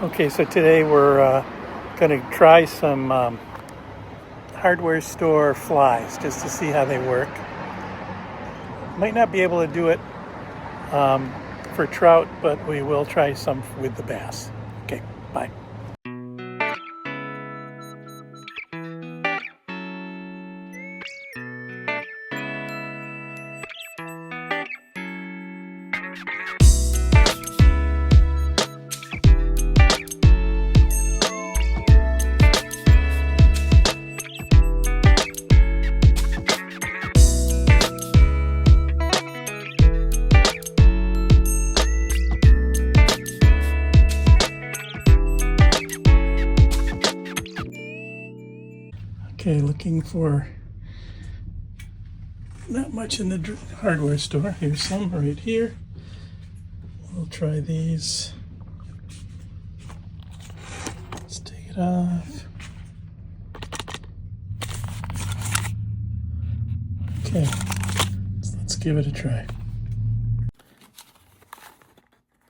Okay, so today we're going to try some hardware store flies just to see how they work. Might not be able to do it for trout, but we will try some with the bass. Okay, bye. Okay, looking for not much in the hardware store. Here's some right here. We'll try these. Let's take it off. Okay, so let's give it a try.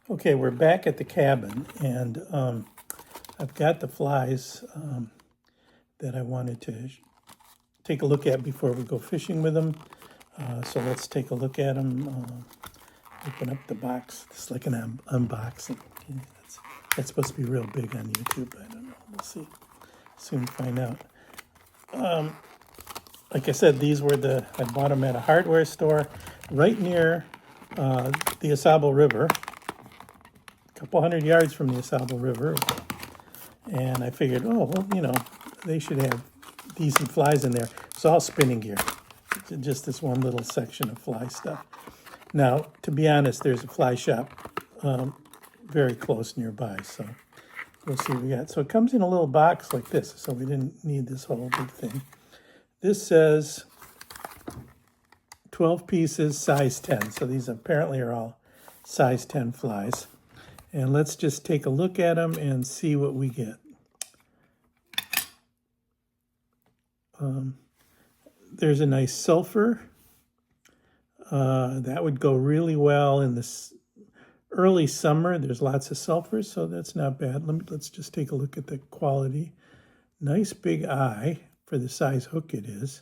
Okay, we're back at the cabin, and I've got the flies that I wanted to take a look at before we go fishing with them. So let's take a look at them. Open up the box. It's like an unboxing. Okay, that's supposed to be real big on YouTube. I don't know. We'll see. Soon find out. Like I said, I bought them at a hardware store right near the Ausable River, a couple hundred yards from the Ausable River. And I figured, oh, well, they should have decent flies in there. It's all spinning gear, just this one little section of fly stuff. Now, to be honest, there's a fly shop very close nearby, so we'll see what we got. So it comes in a little box like this, so we didn't need this whole big thing. This says 12 pieces, size 10. So these apparently are all size 10 flies. And let's just take a look at them and see what we get. There's a nice sulfur. That would go really well in this early summer. There's lots of sulfur, so that's not bad. Let's just take a look at the quality. Nice big eye for the size hook it is.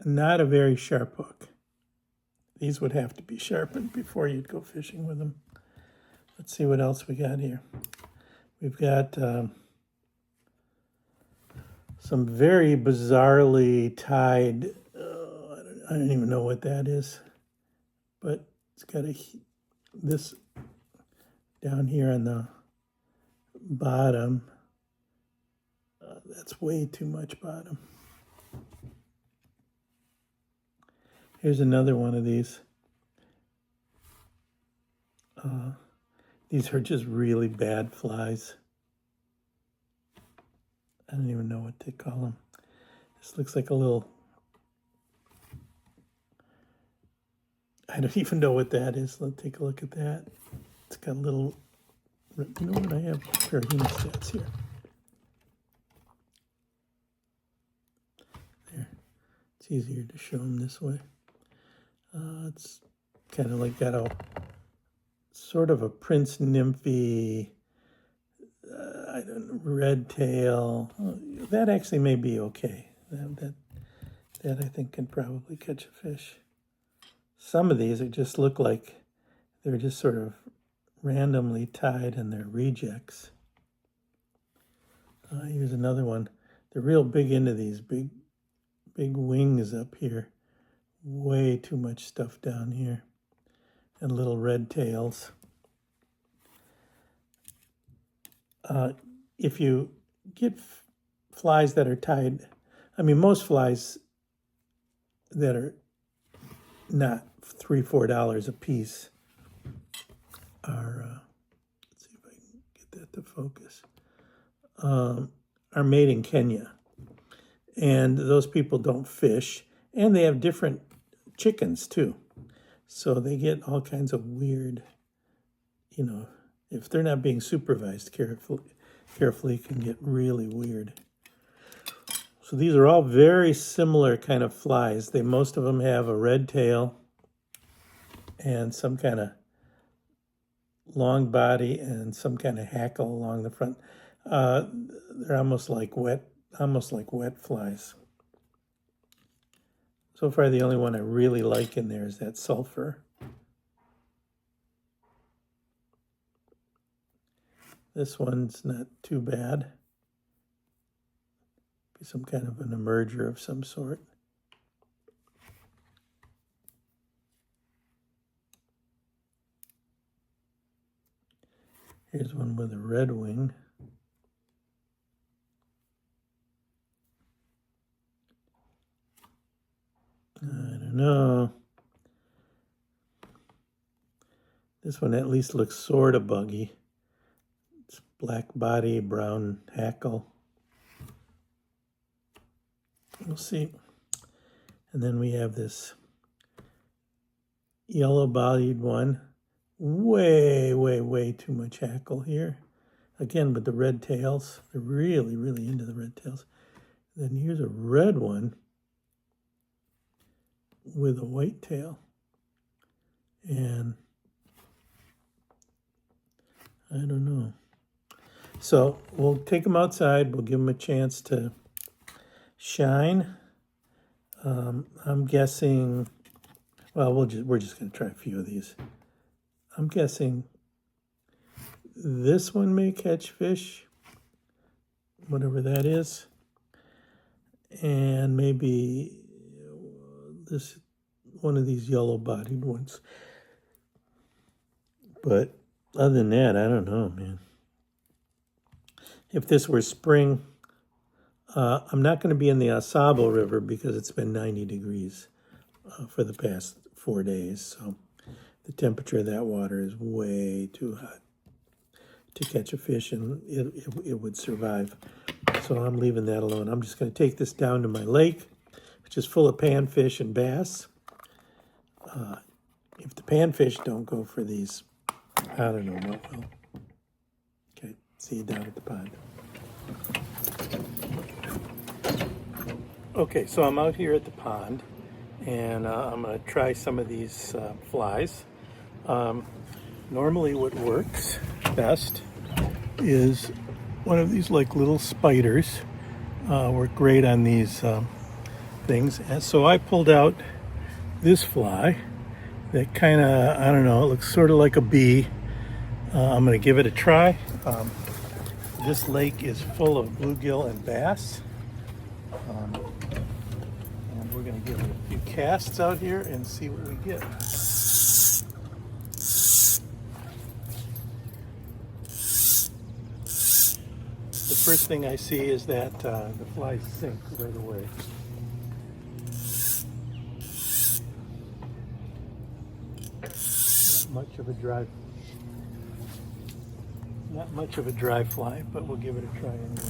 Not a very sharp hook. These would have to be sharpened before you'd go fishing with them. Let's see what else we got here. We've got some very bizarrely tied, I don't even know what that is, but it's got this down here on the bottom. That's way too much bottom. Here's another one of these. These are just really bad flies. I don't even know what they call them. This looks like a little, I don't even know what that is. Let's take a look at that. It's got a little, you know what, I have a pair of hemostats here. There, it's easier to show them this way. It's kind of like got a sort of a Prince Nymphy, I don't know, red tail. That actually may be okay. That I think can probably catch a fish. Some of these just look like they're just sort of randomly tied and they're rejects. Here's another one. They're real big into these big wings up here. Way too much stuff down here. And little red tails. If you get flies that are tied, I mean, most flies that are not $3-4 a piece are, let's see if I can get that to focus, are made in Kenya. And those people don't fish, and they have different chickens too. So they get all kinds of weird, if they're not being supervised carefully, can get really weird. So these are all very similar kind of flies. Most of them have a red tail and some kind of long body and some kind of hackle along the front. They're almost like wet flies. So far, the only one I really like in there is that sulfur. This one's not too bad. Be some kind of an emerger of some sort. Here's one with a red wing. I don't know. This one at least looks sort of buggy. It's black body, brown hackle. We'll see. And then we have this yellow-bodied one. Way too much hackle here. Again, with the red tails. They're really into the red tails. Then here's a red one with a white tail. And I don't know. So we'll take them outside. We'll give them a chance to shine. I'm guessing, well, we're just going to try a few of these. I'm guessing this one may catch fish, whatever that is. And maybe this one of these yellow-bodied ones. But other than that, I don't know, man. If this were spring, I'm not going to be in the Ausable River because it's been 90 degrees for the past 4 days. So the temperature of that water is way too hot to catch a fish, and it would survive. So I'm leaving that alone. I'm just going to take this down to my lake, which is full of panfish and bass. If the panfish don't go for these, I don't know what will. Okay, see you down at the pond. Okay, so I'm out here at the pond, and I'm going to try some of these flies. Normally what works best is one of these like little spiders. Work great on these things. And so I pulled out this fly that kind of, I don't know, it looks sort of like a bee. I'm going to give it a try. This lake is full of bluegill and bass. And we're going to give it a few casts out here and see what we get. The first thing I see is that the flies sink right away. Not much of a dry fly, but we'll give it a try anyway.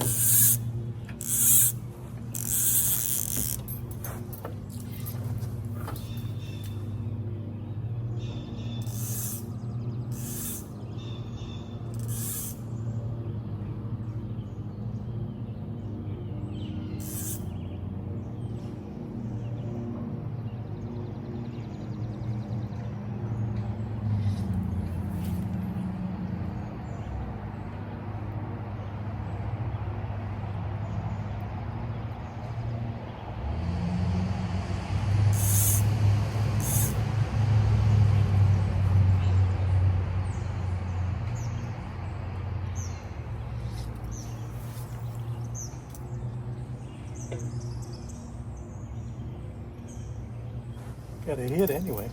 Got a hit anyway.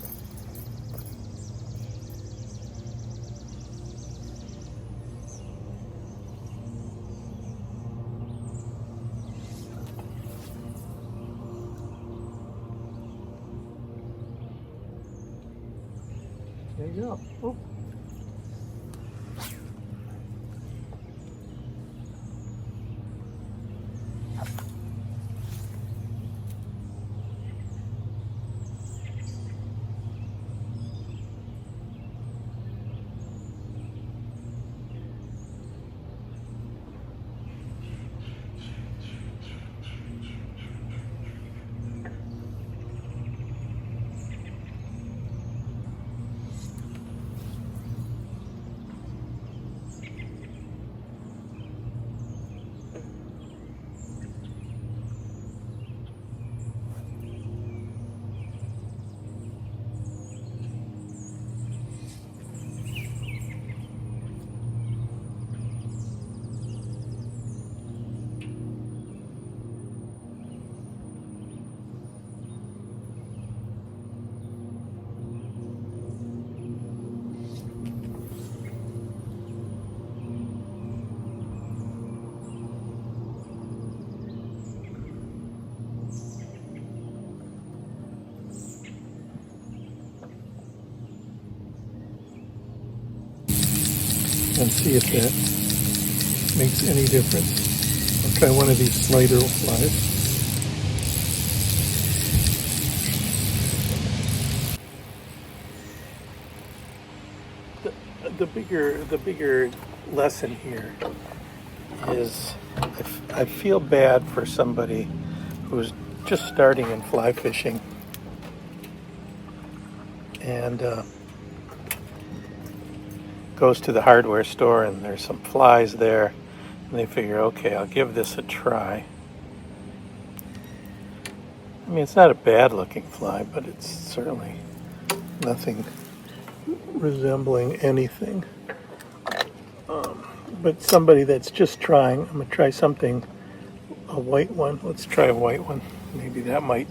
There you go. Oh. and see if that makes any difference. I'll try one of these lighter flies. The bigger lesson here is I feel bad for somebody who's just starting in fly fishing and goes to the hardware store and there's some flies there and they figure, okay, I'll give this a try. I mean, it's not a bad looking fly, but it's certainly nothing resembling anything. But somebody that's just trying, I'm going to try something, a white one. Let's try a white one. Maybe that might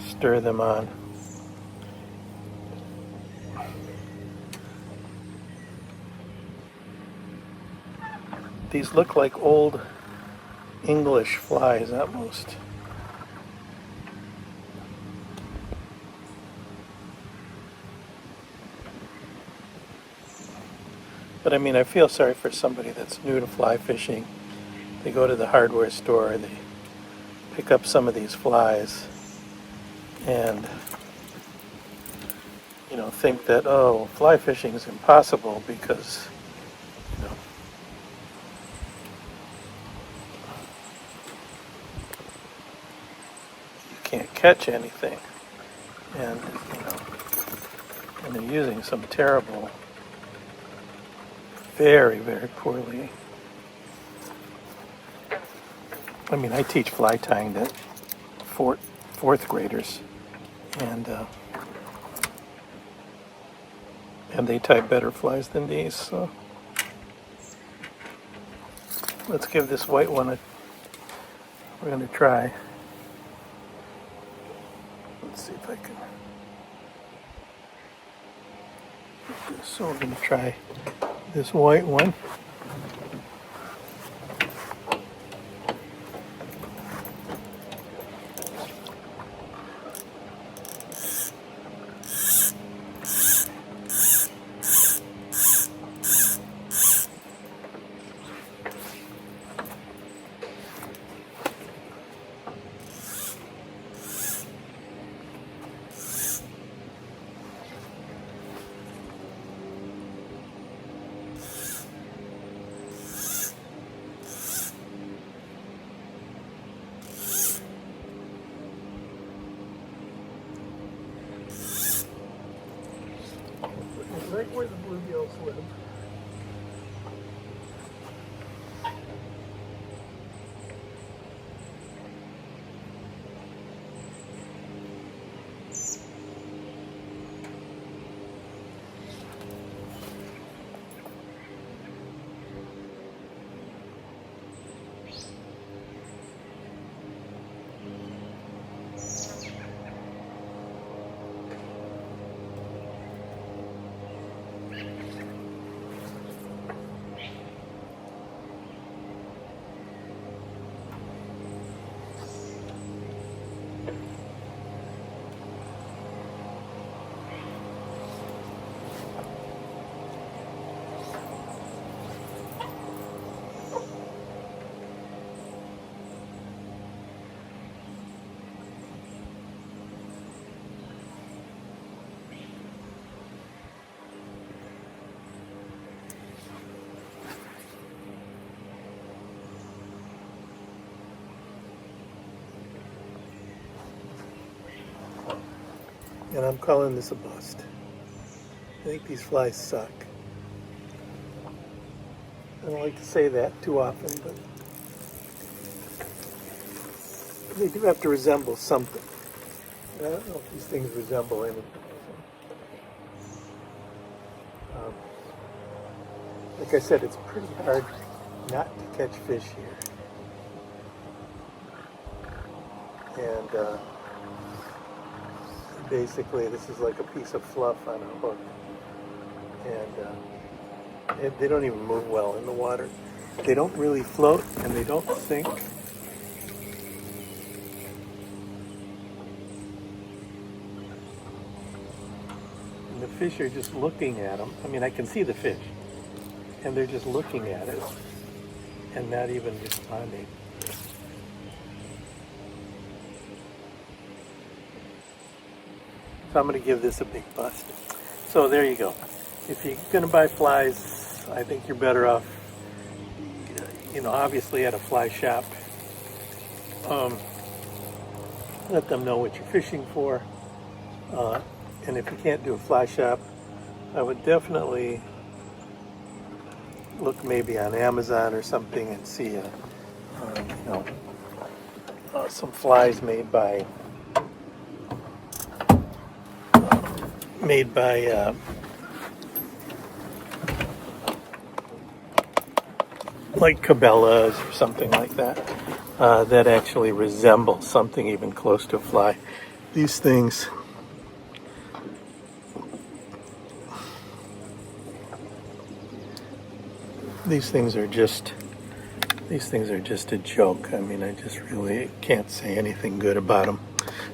stir them on. These look like old English flies almost. But I mean, I feel sorry for somebody that's new to fly fishing. They go to the hardware store, they pick up some of these flies, and think that, oh, fly fishing is impossible because you can't catch anything, and and they're using some terrible, very, very poorly. I mean, I teach fly tying to fourth graders, and they tie better flies than these. So let's give this white one we're going to try. Let's see if I can. So we're going to try this white one. Right where the bluegills live. And I'm calling this a bust. I think these flies suck. I don't like to say that too often, but they do have to resemble something. I don't know if these things resemble anything. Like I said, it's pretty hard not to catch fish here. And basically, this is like a piece of fluff on a hook. And they don't even move well in the water. They don't really float, and they don't sink. And the fish are just looking at them. I mean, I can see the fish. and they're just looking at it and not even responding. So I'm going to give this a big bust. So there you go. If you're going to buy flies, I think you're better off, obviously at a fly shop. Let them know what you're fishing for. And if you can't do a fly shop, I would definitely look maybe on Amazon or something and see some flies made by like Cabela's or something like that, that actually resemble something even close to a fly. These things are just a joke. I mean, I just really can't say anything good about them.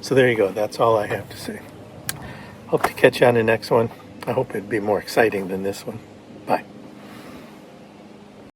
So there you go. That's all I have to say. Hope to catch you on the next one. I hope it'd be more exciting than this one. Bye.